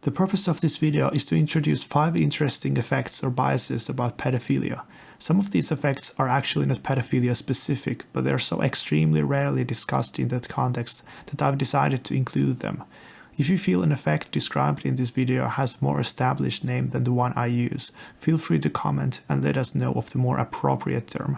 The purpose of this video is to introduce 5 interesting effects or biases about pedophilia. Some of these effects are actually not pedophilia specific, but they are so extremely rarely discussed in that context that I've decided to include them. If you feel an effect described in this video has more established name than the one I use, feel free to comment and let us know of the more appropriate term.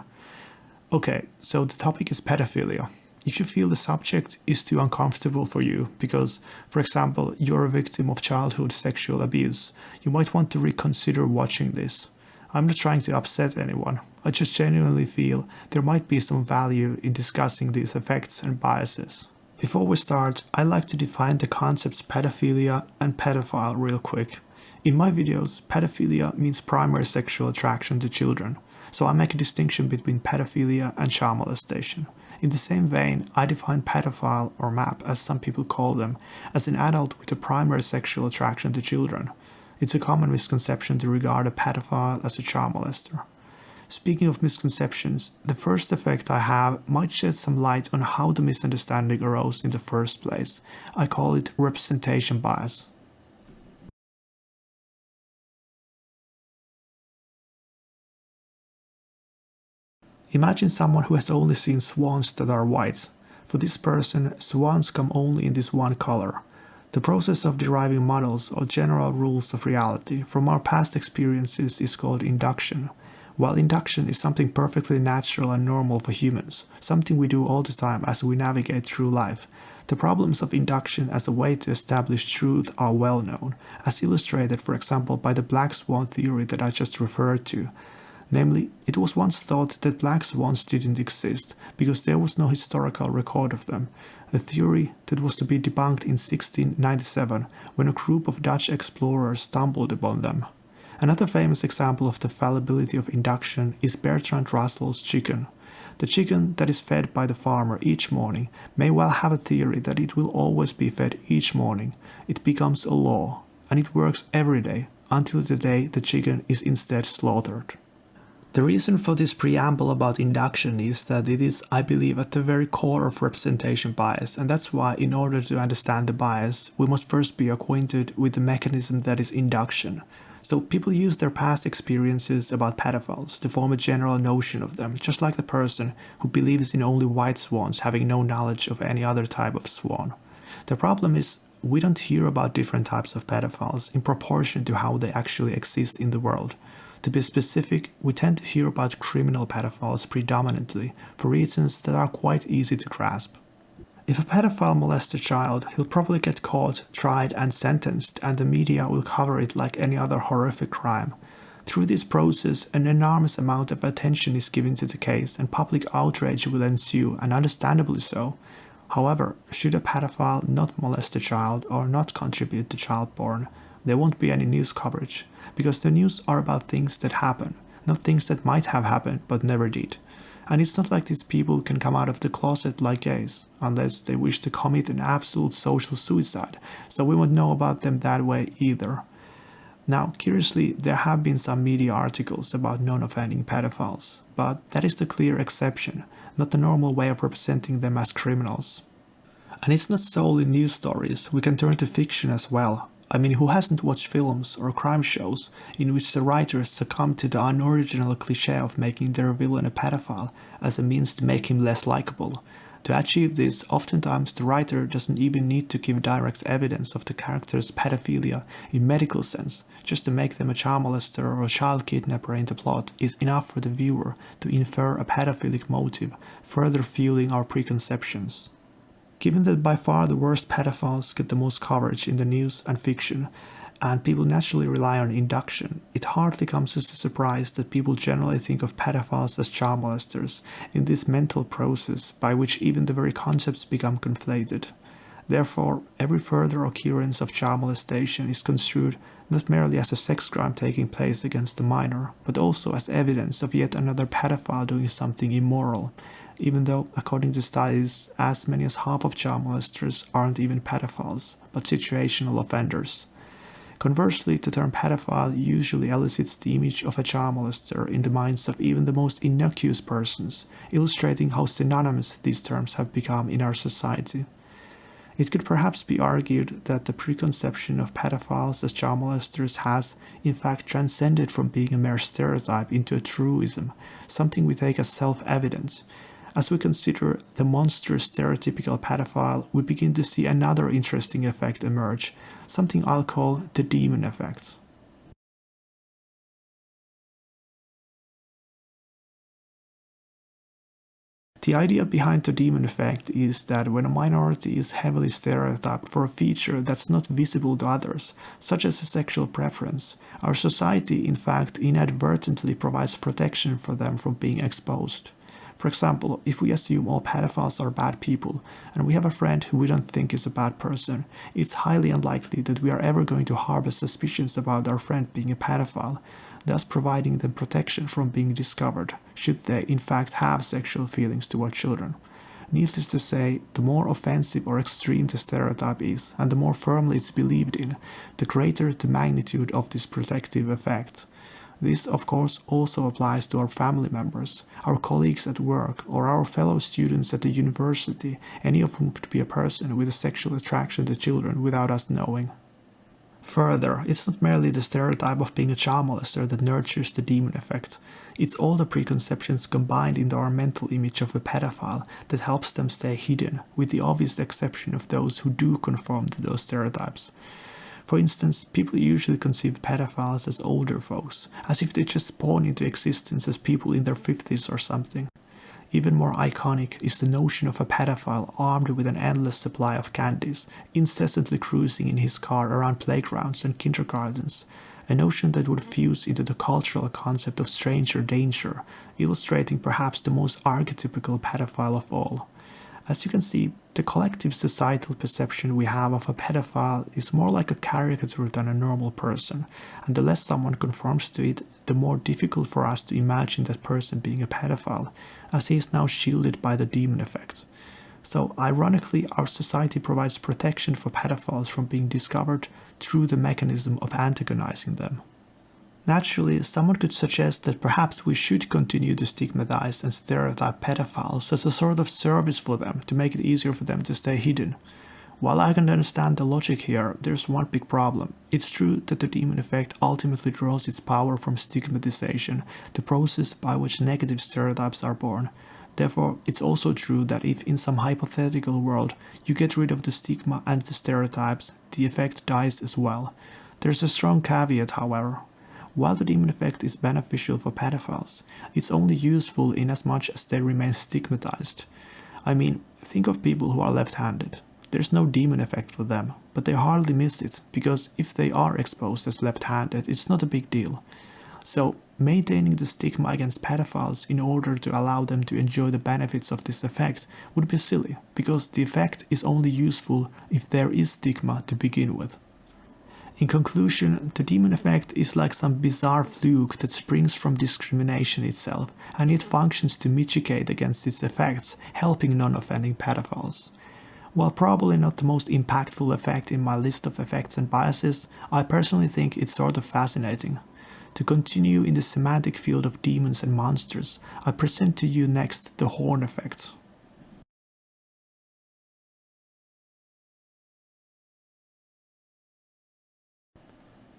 Okay, so the topic is pedophilia. If you feel the subject is too uncomfortable for you because, for example, you're a victim of childhood sexual abuse, you might want to reconsider watching this. I'm not trying to upset anyone, I just genuinely feel there might be some value in discussing these effects and biases. Before we start, I'd like to define the concepts pedophilia and pedophile real quick. In my videos, pedophilia means primary sexual attraction to children, so I make a distinction between pedophilia and child molestation. In the same vein, I define pedophile, or MAP as some people call them, as an adult with a primary sexual attraction to children. It's a common misconception to regard a pedophile as a child molester. Speaking of misconceptions, the first effect I have might shed some light on how the misunderstanding arose in the first place. I call it representation bias. Imagine someone who has only seen swans that are white. For this person, swans come only in this one color. The process of deriving models or general rules of reality from our past experiences is called induction. While induction is something perfectly natural and normal for humans, something we do all the time as we navigate through life, the problems of induction as a way to establish truth are well known, as illustrated for example by the black swan theory that I just referred to. Namely, it was once thought that black swans didn't exist because there was no historical record of them, a theory that was to be debunked in 1697 when a group of Dutch explorers stumbled upon them. Another famous example of the fallibility of induction is Bertrand Russell's chicken. The chicken that is fed by the farmer each morning may well have a theory that it will always be fed each morning. It becomes a law, and it works every day until the day the chicken is instead slaughtered. The reason for this preamble about induction is that it is, I believe, at the very core of representation bias, and that's why in order to understand the bias, we must first be acquainted with the mechanism that is induction. So people use their past experiences about pedophiles to form a general notion of them, just like the person who believes in only white swans having no knowledge of any other type of swan. The problem is, we don't hear about different types of pedophiles in proportion to how they actually exist in the world. To be specific, we tend to hear about criminal pedophiles predominantly, for reasons that are quite easy to grasp. If a pedophile molests a child, he'll probably get caught, tried and sentenced, and the media will cover it like any other horrific crime. Through this process, an enormous amount of attention is given to the case and public outrage will ensue, and understandably so. However, should a pedophile not molest a child or not contribute to child porn, there won't be any news coverage, because the news are about things that happen, not things that might have happened but never did. And it's not like these people can come out of the closet like gays, unless they wish to commit an absolute social suicide, so we won't know about them that way either. Now, curiously, there have been some media articles about non-offending pedophiles, but that is the clear exception, not the normal way of representing them as criminals. And it's not solely news stories, we can turn to fiction as well. I mean, who hasn't watched films or crime shows in which the writers succumb to the unoriginal cliché of making their villain a pedophile as a means to make him less likable? To achieve this, oftentimes the writer doesn't even need to give direct evidence of the character's pedophilia in medical sense. Just to make them a child molester or a child kidnapper in the plot is enough for the viewer to infer a pedophilic motive, further fueling our preconceptions. Given that by far the worst pedophiles get the most coverage in the news and fiction, and people naturally rely on induction, it hardly comes as a surprise that people generally think of pedophiles as child molesters in this mental process by which even the very concepts become conflated. Therefore, every further occurrence of child molestation is construed not merely as a sex crime taking place against a minor, but also as evidence of yet another pedophile doing something immoral, even though, according to studies, as many as half of child molesters aren't even pedophiles, but situational offenders. Conversely, the term pedophile usually elicits the image of a child molester in the minds of even the most innocuous persons, illustrating how synonymous these terms have become in our society. It could perhaps be argued that the preconception of pedophiles as child molesters has, in fact, transcended from being a mere stereotype into a truism, something we take as self-evident. As we consider the monstrous stereotypical pedophile, we begin to see another interesting effect emerge, something I'll call the demon effect. The idea behind the demon effect is that when a minority is heavily stereotyped for a feature that's not visible to others, such as a sexual preference, our society in fact inadvertently provides protection for them from being exposed. For example, if we assume all pedophiles are bad people, and we have a friend who we don't think is a bad person, it's highly unlikely that we are ever going to harbor suspicions about our friend being a pedophile, thus providing them protection from being discovered, should they in fact have sexual feelings toward children. Needless to say, the more offensive or extreme the stereotype is, and the more firmly it's believed in, the greater the magnitude of this protective effect. This, of course, also applies to our family members, our colleagues at work, or our fellow students at the university, any of whom could be a person with a sexual attraction to children without us knowing. Further, it's not merely the stereotype of being a child molester that nurtures the demon effect. It's all the preconceptions combined into our mental image of a pedophile that helps them stay hidden, with the obvious exception of those who do conform to those stereotypes. For instance, people usually conceive pedophiles as older folks, as if they just spawn into existence as people in their 50s or something. Even more iconic is the notion of a pedophile armed with an endless supply of candies, incessantly cruising in his car around playgrounds and kindergartens, a notion that would fuse into the cultural concept of stranger danger, illustrating perhaps the most archetypical pedophile of all. As you can see, the collective societal perception we have of a pedophile is more like a caricature than a normal person, and the less someone conforms to it, the more difficult for us to imagine that person being a pedophile, as he is now shielded by the demon effect. So, ironically, our society provides protection for pedophiles from being discovered through the mechanism of antagonizing them. Naturally, someone could suggest that perhaps we should continue to stigmatize and stereotype pedophiles as a sort of service for them to make it easier for them to stay hidden. While I can understand the logic here, there's one big problem. It's true that the demon effect ultimately draws its power from stigmatization, the process by which negative stereotypes are born. Therefore, it's also true that if in some hypothetical world you get rid of the stigma and the stereotypes, the effect dies as well. There's a strong caveat, however. While the demon effect is beneficial for pedophiles, it's only useful in as much as they remain stigmatized. I mean, think of people who are left-handed. There's no demon effect for them, but they hardly miss it, because if they are exposed as left-handed, it's not a big deal. So, maintaining the stigma against pedophiles in order to allow them to enjoy the benefits of this effect would be silly, because the effect is only useful if there is stigma to begin with. In conclusion, the demon effect is like some bizarre fluke that springs from discrimination itself, and it functions to mitigate against its effects, helping non-offending pedophiles. While probably not the most impactful effect in my list of effects and biases, I personally think it's sort of fascinating. To continue in the semantic field of demons and monsters, I present to you next the horn effect.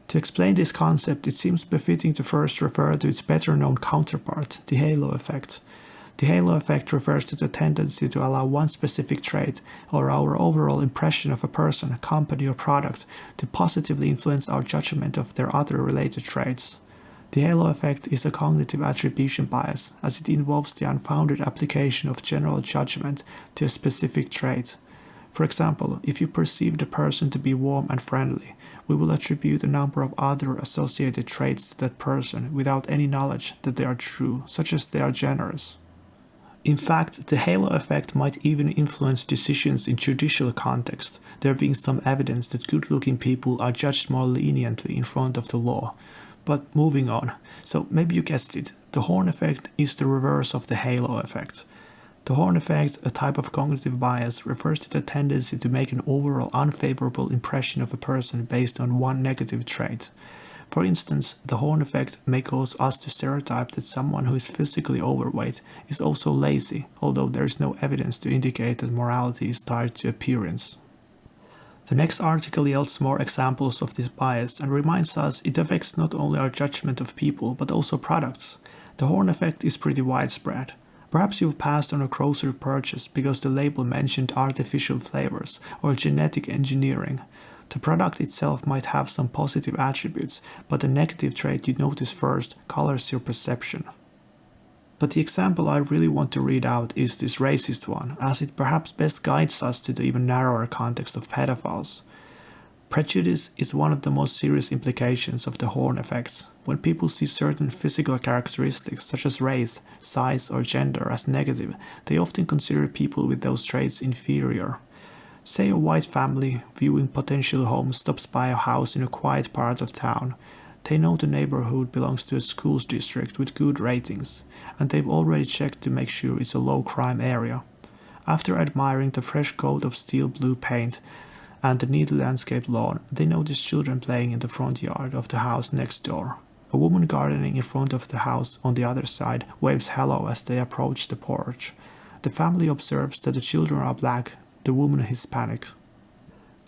To explain this concept, it seems befitting to first refer to its better-known counterpart, the halo effect. The halo effect refers to the tendency to allow one specific trait, or our overall impression of a person, company, or product, to positively influence our judgment of their other related traits. The halo effect is a cognitive attribution bias, as it involves the unfounded application of general judgment to a specific trait. For example, if you perceive the person to be warm and friendly, we will attribute a number of other associated traits to that person without any knowledge that they are true, such as they are generous. In fact, the halo effect might even influence decisions in judicial context, there being some evidence that good-looking people are judged more leniently in front of the law. But moving on, so maybe you guessed it, the horn effect is the reverse of the halo effect. The horn effect, a type of cognitive bias, refers to the tendency to make an overall unfavorable impression of a person based on one negative trait. For instance, the horn effect may cause us to stereotype that someone who is physically overweight is also lazy, although there is no evidence to indicate that morality is tied to appearance. The next article yields more examples of this bias and reminds us it affects not only our judgment of people but also products. The horn effect is pretty widespread. Perhaps you've passed on a grocery purchase because the label mentioned artificial flavors or genetic engineering. The product itself might have some positive attributes, but the negative trait you notice first colors your perception. But the example I really want to read out is this racist one, as it perhaps best guides us to the even narrower context of pedophiles. Prejudice is one of the most serious implications of the horn effect. When people see certain physical characteristics such as race, size, or gender as negative, they often consider people with those traits inferior. Say a white family viewing potential homes stops by a house in a quiet part of town. They know the neighborhood belongs to a school district with good ratings, and they've already checked to make sure it's a low-crime area. After admiring the fresh coat of steel blue paint and the neat landscaped lawn, they notice children playing in the front yard of the house next door. A woman gardening in front of the house on the other side waves hello as they approach the porch. The family observes that the children are black, the woman Hispanic.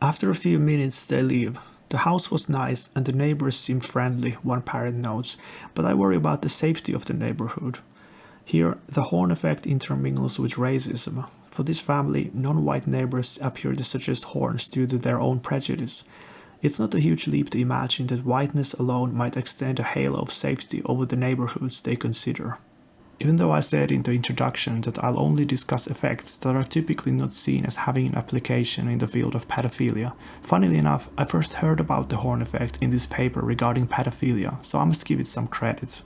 After a few minutes they leave. The house was nice and the neighbors seemed friendly, one parent notes, but I worry about the safety of the neighborhood. Here, the horn effect intermingles with racism. For this family, non-white neighbors appear to suggest horns due to their own prejudice. It's not a huge leap to imagine that whiteness alone might extend a halo of safety over the neighborhoods they consider. Even though I said in the introduction that I'll only discuss effects that are typically not seen as having an application in the field of pedophilia, funnily enough, I first heard about the horn effect in this paper regarding pedophilia, so I must give it some credit.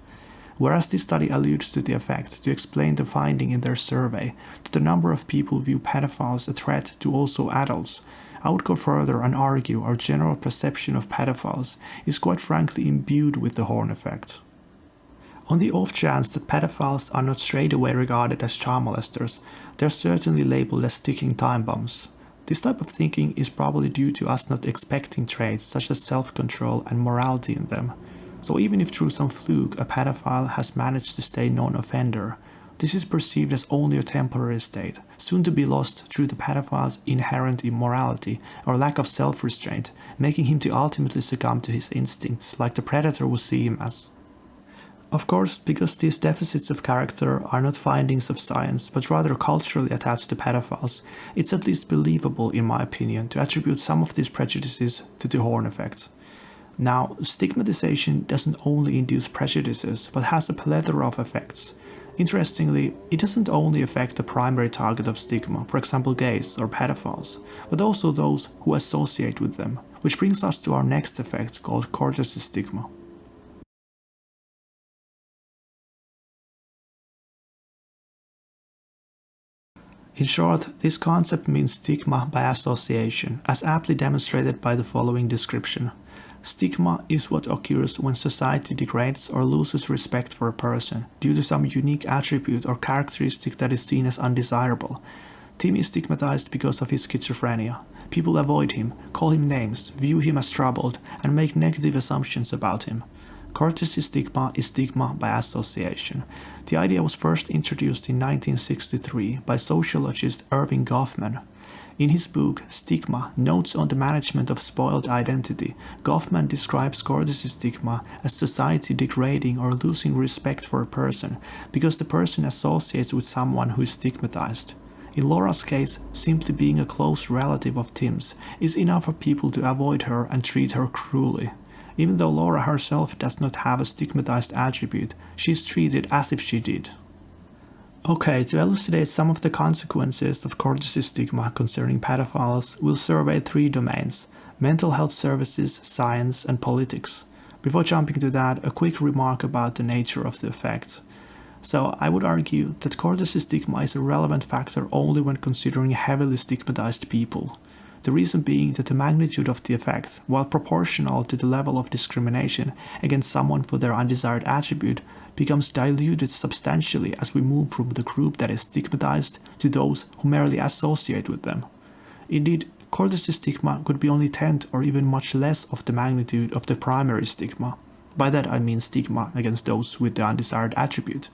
Whereas this study alludes to the effect to explain the finding in their survey that the number of people view pedophiles a threat to also adults, I would go further and argue our general perception of pedophiles is quite frankly imbued with the horn effect. On the off chance that pedophiles are not straight away regarded as child molesters, they are certainly labeled as ticking time bombs. This type of thinking is probably due to us not expecting traits such as self-control and morality in them. So even if through some fluke a pedophile has managed to stay non-offender, this is perceived as only a temporary state, soon to be lost through the pedophile's inherent immorality or lack of self-restraint, making him to ultimately succumb to his instincts like the predator would see him as. Of course, because these deficits of character are not findings of science, but rather culturally attached to pedophiles, it's at least believable, in my opinion, to attribute some of these prejudices to the horn effect. Now, stigmatization doesn't only induce prejudices, but has a plethora of effects. Interestingly, it doesn't only affect the primary target of stigma, for example gays or pedophiles, but also those who associate with them, which brings us to our next effect called courtesy stigma. In short, this concept means stigma by association, as aptly demonstrated by the following description. Stigma is what occurs when society degrades or loses respect for a person due to some unique attribute or characteristic that is seen as undesirable. Tim is stigmatized because of his schizophrenia. People avoid him, call him names, view him as troubled, and make negative assumptions about him. Courtesy stigma is stigma by association. The idea was first introduced in 1963 by sociologist Irving Goffman. In his book, Stigma, Notes on the Management of Spoiled Identity, Goffman describes courtesy stigma as society degrading or losing respect for a person because the person associates with someone who is stigmatized. In Laura's case, simply being a close relative of Tim's is enough for people to avoid her and treat her cruelly. Even though Laura herself does not have a stigmatized attribute, she is treated as if she did. Okay, to elucidate some of the consequences of courtesy stigma concerning pedophiles, we'll survey 3 domains: mental health services, science, and politics. Before jumping to that, a quick remark about the nature of the effect. So I would argue that courtesy stigma is a relevant factor only when considering heavily stigmatized people. The reason being that the magnitude of the effect, while proportional to the level of discrimination against someone for their undesired attribute, becomes diluted substantially as we move from the group that is stigmatized to those who merely associate with them. Indeed, courtesy stigma could be only 10th or even much less of the magnitude of the primary stigma. By that I mean stigma against those with the undesired attribute.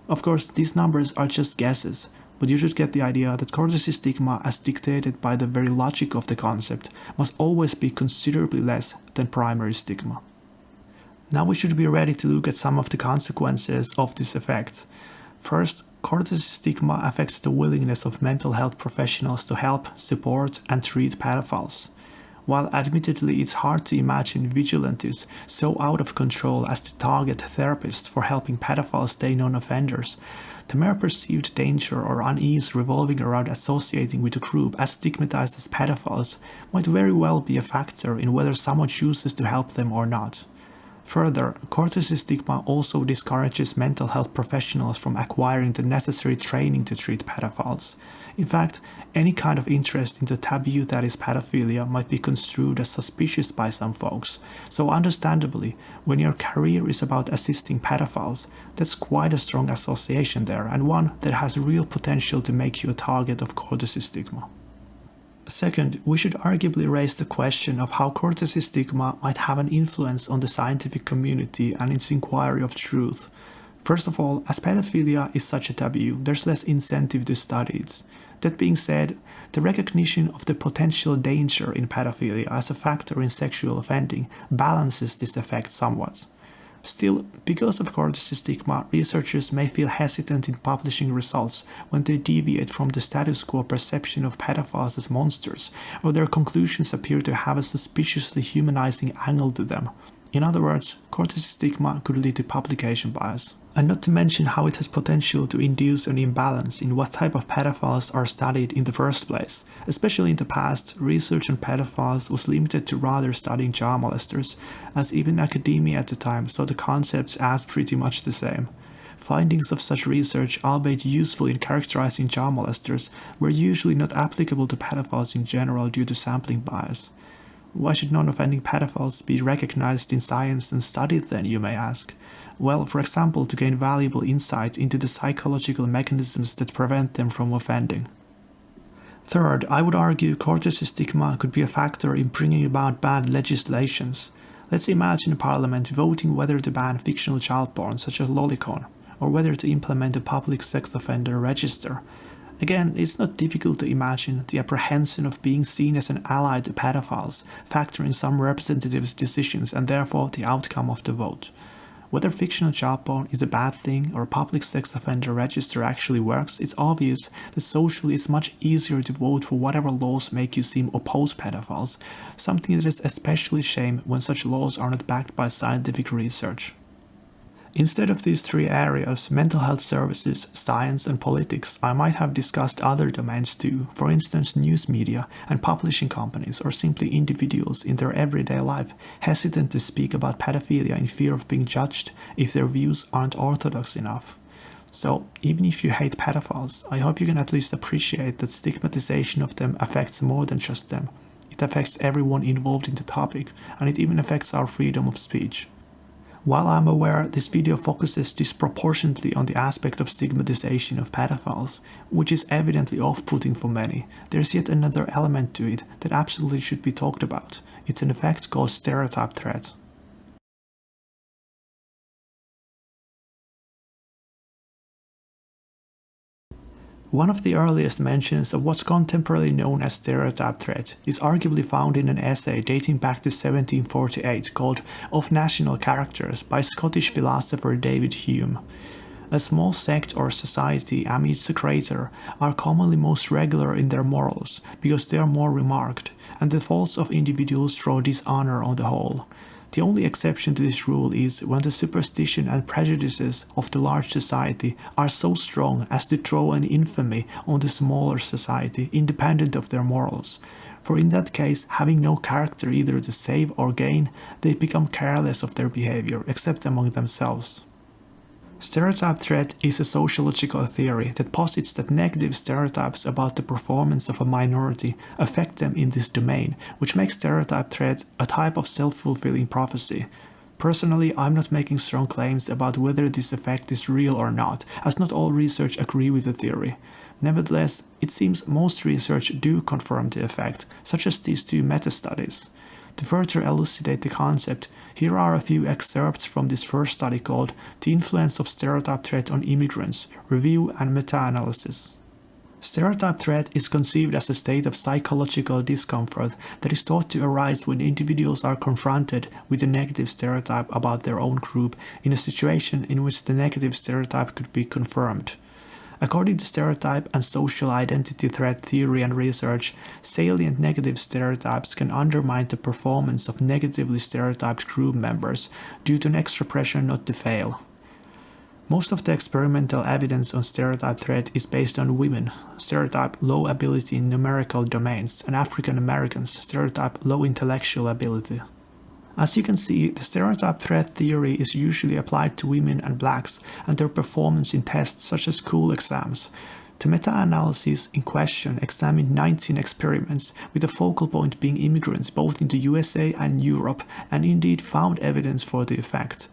Of course, these numbers are just guesses. but you should get the idea that courtesy stigma, as dictated by the very logic of the concept, must always be considerably less than primary stigma. Now we should be ready to look at some of the consequences of this effect. First, courtesy stigma affects the willingness of mental health professionals to help, support, and treat pedophiles. While admittedly it's hard to imagine vigilantes so out of control as to target therapists for helping pedophiles stay non-offenders, the mere perceived danger or unease revolving around associating with a group as stigmatized as pedophiles might very well be a factor in whether someone chooses to help them or not. Further, courtesy stigma also discourages mental health professionals from acquiring the necessary training to treat pedophiles. In fact, any kind of interest in the taboo that is pedophilia might be construed as suspicious by some folks. So understandably, when your career is about assisting pedophiles, that's quite a strong association there, and one that has real potential to make you a target of courtesy stigma. Second, we should arguably raise the question of how courtesy stigma might have an influence on the scientific community and its inquiry of truth. First of all, as pedophilia is such a taboo, there's less incentive to study it. That being said, the recognition of the potential danger in pedophilia as a factor in sexual offending balances this effect somewhat. Still, because of courtesy stigma, researchers may feel hesitant in publishing results when they deviate from the status quo perception of pedophiles as monsters, or their conclusions appear to have a suspiciously humanizing angle to them. In other words, courtesy stigma could lead to publication bias. And not to mention how it has potential to induce an imbalance in what type of pedophiles are studied in the first place. Especially in the past, research on pedophiles was limited to rather studying child molesters, as even academia at the time saw the concepts as pretty much the same. Findings of such research, albeit useful in characterizing child molesters, were usually not applicable to pedophiles in general due to sampling bias. Why should non-offending pedophiles be recognized in science and studied then, you may ask? Well, for example, to gain valuable insight into the psychological mechanisms that prevent them from offending. Third, I would argue courtesy stigma could be a factor in bringing about bad legislations. Let's imagine Parliament voting whether to ban fictional child porn such as lolicon, or whether to implement a public sex offender register. Again, it's not difficult to imagine the apprehension of being seen as an ally to pedophiles factor in some representatives' decisions and therefore the outcome of the vote. Whether fictional child porn is a bad thing or a public sex offender register actually works, it's obvious that socially it's much easier to vote for whatever laws make you seem opposed pedophiles, something that is especially a shame when such laws are not backed by scientific research. Instead of these three areas, mental health services, science and politics, I might have discussed other domains too, for instance news media and publishing companies or simply individuals in their everyday life hesitant to speak about pedophilia in fear of being judged if their views aren't orthodox enough. So, even if you hate pedophiles, I hope you can at least appreciate that stigmatization of them affects more than just them. It affects everyone involved in the topic, and it even affects our freedom of speech. While I'm aware this video focuses disproportionately on the aspect of stigmatization of pedophiles, which is evidently off-putting for many, there's yet another element to it that absolutely should be talked about. It's an effect called stereotype threat. One of the earliest mentions of what's contemporarily known as stereotype threat is arguably found in an essay dating back to 1748 called Of National Characters by Scottish philosopher David Hume. A small sect or society amidst a greater are commonly most regular in their morals because they are more remarked, and the faults of individuals draw dishonor on the whole. The only exception to this rule is when the superstition and prejudices of the large society are so strong as to throw an infamy on the smaller society independent of their morals. For in that case, having no character either to save or gain, they become careless of their behavior, except among themselves. Stereotype threat is a sociological theory that posits that negative stereotypes about the performance of a minority affect them in this domain, which makes stereotype threat a type of self-fulfilling prophecy. Personally, I'm not making strong claims about whether this effect is real or not, as not all research agree with the theory. Nevertheless, it seems most research do confirm the effect, such as these two meta-studies. To further elucidate the concept, here are a few excerpts from this first study called The Influence of Stereotype Threat on Immigrants, Review and Meta-Analysis. Stereotype threat is conceived as a state of psychological discomfort that is thought to arise when individuals are confronted with a negative stereotype about their own group in a situation in which the negative stereotype could be confirmed. According to stereotype and social identity threat theory and research, salient negative stereotypes can undermine the performance of negatively stereotyped group members due to an extra pressure not to fail. Most of the experimental evidence on stereotype threat is based on women, stereotype low ability in numerical domains, and African Americans, stereotype low intellectual ability. As you can see, the stereotype threat theory is usually applied to women and blacks and their performance in tests such as school exams. The meta-analysis in question examined 19 experiments, with the focal point being immigrants both in the USA and Europe, and indeed found evidence for the effect.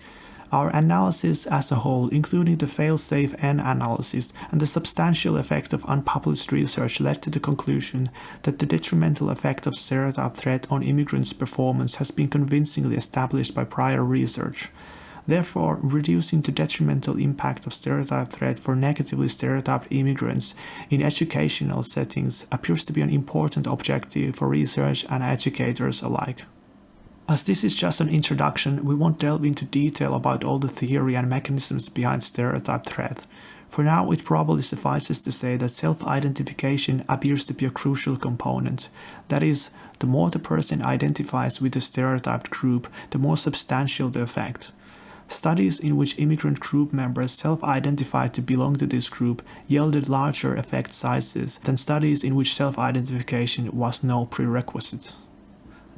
Our analysis as a whole, including the fail-safe N analysis and the substantial effect of unpublished research, led to the conclusion that the detrimental effect of stereotype threat on immigrants' performance has been convincingly established by prior research. Therefore, reducing the detrimental impact of stereotype threat for negatively stereotyped immigrants in educational settings appears to be an important objective for research and educators alike. As this is just an introduction, we won't delve into detail about all the theory and mechanisms behind stereotype threat. For now, it probably suffices to say that self-identification appears to be a crucial component. That is, the more the person identifies with the stereotyped group, the more substantial the effect. Studies in which immigrant group members self-identified to belong to this group yielded larger effect sizes than studies in which self-identification was no prerequisite.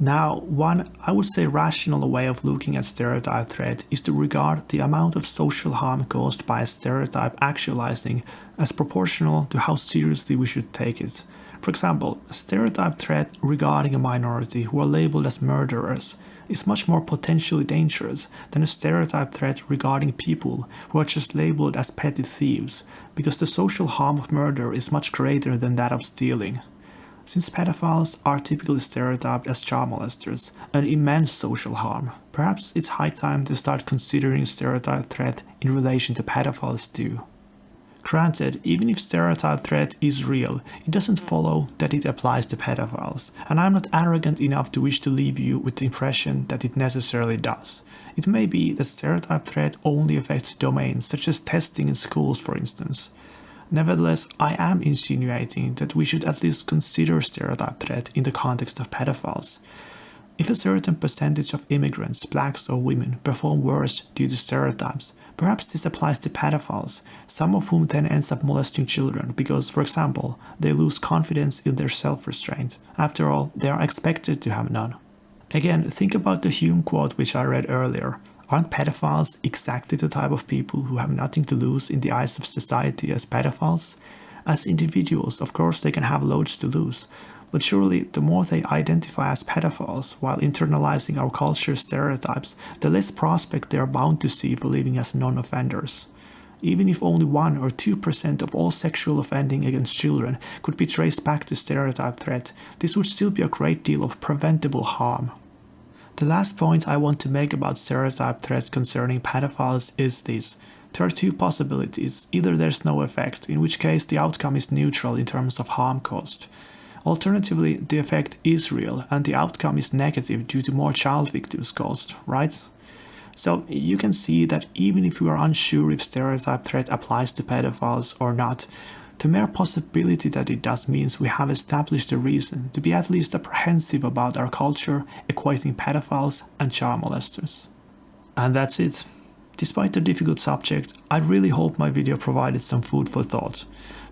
Now, one, I would say, rational way of looking at stereotype threat is to regard the amount of social harm caused by a stereotype actualizing as proportional to how seriously we should take it. For example, a stereotype threat regarding a minority who are labeled as murderers is much more potentially dangerous than a stereotype threat regarding people who are just labeled as petty thieves, because the social harm of murder is much greater than that of stealing. Since pedophiles are typically stereotyped as child molesters, an immense social harm, perhaps it's high time to start considering stereotype threat in relation to pedophiles too. Granted, even if stereotype threat is real, it doesn't follow that it applies to pedophiles, and I'm not arrogant enough to wish to leave you with the impression that it necessarily does. It may be that stereotype threat only affects domains such as testing in schools, for instance. Nevertheless, I am insinuating that we should at least consider stereotype threat in the context of pedophiles. If a certain percentage of immigrants, blacks or women, perform worse due to stereotypes, perhaps this applies to pedophiles, some of whom then ends up molesting children because, for example, they lose confidence in their self-restraint. After all, they are expected to have none. Again, think about the Hume quote which I read earlier. Aren't pedophiles exactly the type of people who have nothing to lose in the eyes of society as pedophiles? As individuals, of course, they can have loads to lose, but surely the more they identify as pedophiles while internalizing our culture's stereotypes, the less prospect they are bound to see for living as non-offenders. Even if only 1 or 2% of all sexual offending against children could be traced back to stereotype threat, this would still be a great deal of preventable harm. The last point I want to make about stereotype threat concerning pedophiles is this. There are two possibilities. Either there's no effect, in which case the outcome is neutral in terms of harm caused. Alternatively, the effect is real and the outcome is negative due to more child victims caused, right? So you can see that even if you are unsure if stereotype threat applies to pedophiles or not, the mere possibility that it does means we have established a reason to be at least apprehensive about our culture equating pedophiles and child molesters. And that's it. Despite the difficult subject, I really hope my video provided some food for thought,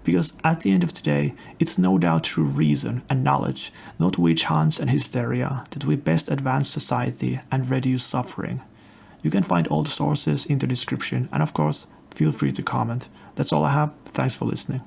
because at the end of the day, it's no doubt through reason and knowledge, not witch hunts and hysteria, that we best advance society and reduce suffering. You can find all the sources in the description, and of course, feel free to comment. That's all I have. Thanks for listening.